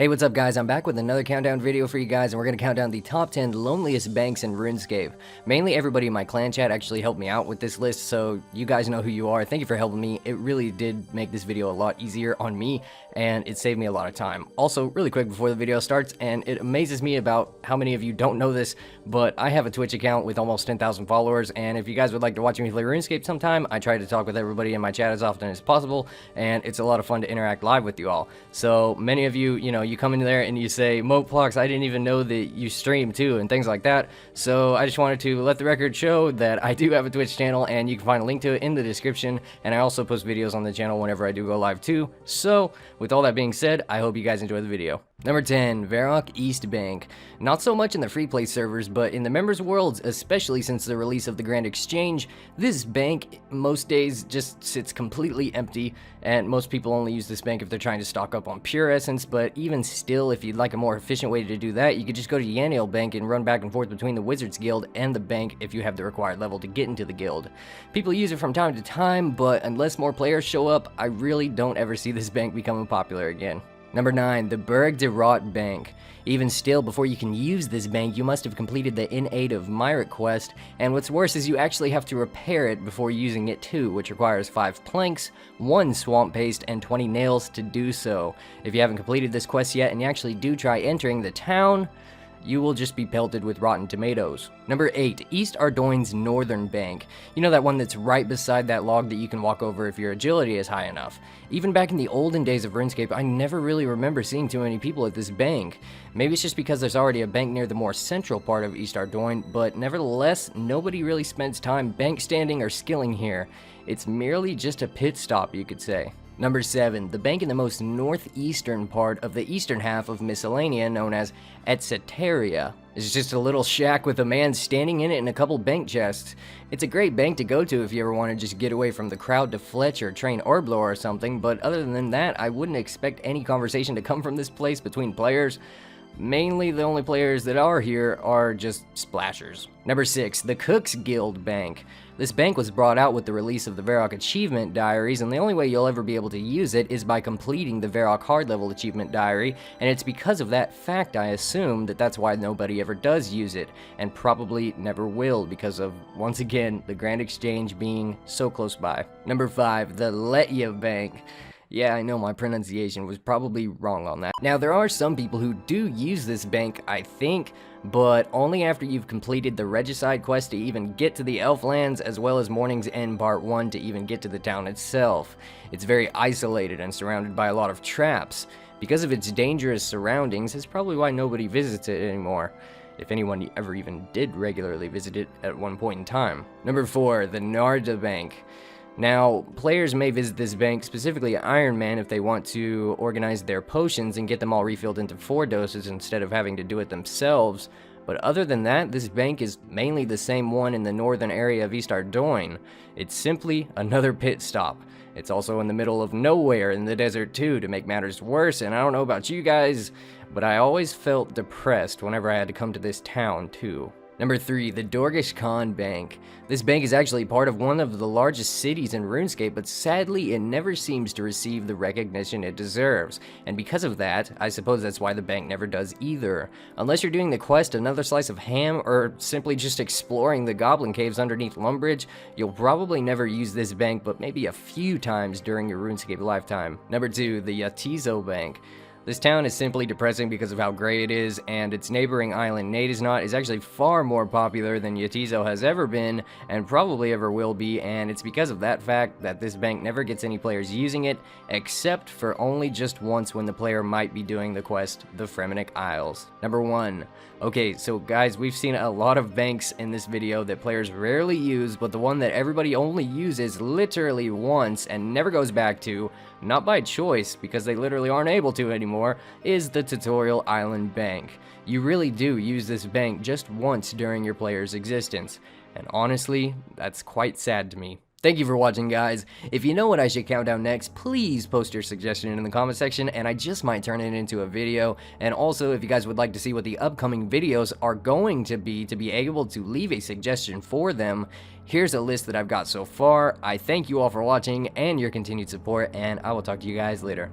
Hey, what's up guys? I'm back with another countdown video for you guys, and we're going to count down the top 10 loneliest banks in RuneScape. Mainly everybody in my clan chat actually helped me out with this list, so you guys know who you are. Thank you for helping me. It really did make this video a lot easier on me, and it saved me a lot of time. Also, really quick before the video starts, and it amazes me about how many of you don't know this, but I have a Twitch account with almost 10,000 followers, and if you guys would like to watch me play RuneScape sometime, I try to talk with everybody in my chat as often as possible, and it's a lot of fun to interact live with you all. So many of you, you come in there and you say, Mote, Plox, I didn't even know that you stream too, and things like that. So I just wanted to let the record show that I do have a Twitch channel, and you can find a link to it in the description, and I also post videos on the channel whenever I do go live too. So with all that being said, I hope you guys enjoy the video. Number 10, Varick East Bank. Not so much in the free play servers, but in the members' worlds, especially since the release of the Grand Exchange, this bank most days just sits completely empty, and most people only use this bank if they're trying to stock up on pure essence. But even still, if you'd like a more efficient way to do that, you could just go to Yanniel Bank and run back and forth between the Wizards Guild and the bank if you have the required level to get into the guild. People use it from time to time, but unless more players show up, I really don't ever see this bank becoming popular again. Number 9, the Burg de Raadt Bank. Even still, before you can use this bank, you must have completed the In Aid of Varick quest, and what's worse is you actually have to repair it before using it too, which requires 5 planks, 1 swamp paste, and 20 nails to do so. If you haven't completed this quest yet and you actually do try entering the town, you will just be pelted with rotten tomatoes. Number 8, East Ardoin's Northern Bank. You know, that one that's right beside that log that you can walk over if your agility is high enough. Even back in the olden days of RuneScape, I never really remember seeing too many people at this bank. Maybe it's just because there's already a bank near the more central part of East Ardoin, but nevertheless, nobody really spends time bank standing or skilling here. It's merely just a pit stop, you could say. Number 7, the bank in the most northeastern part of the eastern half of Miscellanea, known as Equiptables. It's just a little shack with a man standing in it and a couple bank chests. It's a great bank to go to if you ever want to just get away from the crowd to Fletch or train Orblo or something, but other than that, I wouldn't expect any conversation to come from this place between players. Mainly, the only players that are here are just splashers. Number 6, the Cook's Guild Bank. This bank was brought out with the release of the Varick Achievement Diaries, and the only way you'll ever be able to use it is by completing the Varick Hard Level Achievement Diary, and it's because of that fact, I assume, that that's why nobody ever does use it, and probably never will, because of, once again, the Grand Exchange being so close by. Number 5, the Letya Bank. Yeah, I know my pronunciation was probably wrong on that. Now, there are some people who do use this bank, I think, but only after you've completed the Regicide quest to even get to the Elflands, as well as Morning's End Part 1 to even get to the town itself. It's very isolated and surrounded by a lot of traps. Because of its dangerous surroundings, it's probably why nobody visits it anymore, if anyone ever even did regularly visit it at one point in time. Number 4, the Narda Bank. Now, players may visit this bank, specifically Iron Man, if they want to organize their potions and get them all refilled into 4 doses instead of having to do it themselves. But other than that, this bank is mainly the same one in the northern area of East Ardoin. It's simply another pit stop. It's also in the middle of nowhere in the desert too, to make matters worse, and I don't know about you guys, but I always felt depressed whenever I had to come to this town too. Number 3, the Dorgish Conn Bank. This bank is actually part of one of the largest cities in RuneScape, but sadly it never seems to receive the recognition it deserves. And because of that, I suppose that's why the bank never does either. Unless you're doing the quest Another Slice of Ham, or simply just exploring the goblin caves underneath Lumbridge, you'll probably never use this bank, but maybe a few times during your RuneScape lifetime. Number 2, the Yatizo Bank. This town is simply depressing because of how gray it is, and its neighboring island, Nadesnot, is actually far more popular than Yatizo has ever been, and probably ever will be, and it's because of that fact that this bank never gets any players using it, except for only just once when the player might be doing the quest, the Fremenic Isles. Number 1. Okay, so guys, we've seen a lot of banks in this video that players rarely use, but the one that everybody only uses literally once and never goes back to, not by choice, because they literally aren't able to anymore, is the Tutorial Island Bank. You really do use this bank just once during your player's existence, and honestly, that's quite sad to me. Thank you for watching, guys. If you know what I should count down next, please post your suggestion in the comment section, and I just might turn it into a video. And also, if you guys would like to see what the upcoming videos are going to be able to leave a suggestion for them, here's a list that I've got so far. I thank you all for watching and your continued support, and I will talk to you guys later.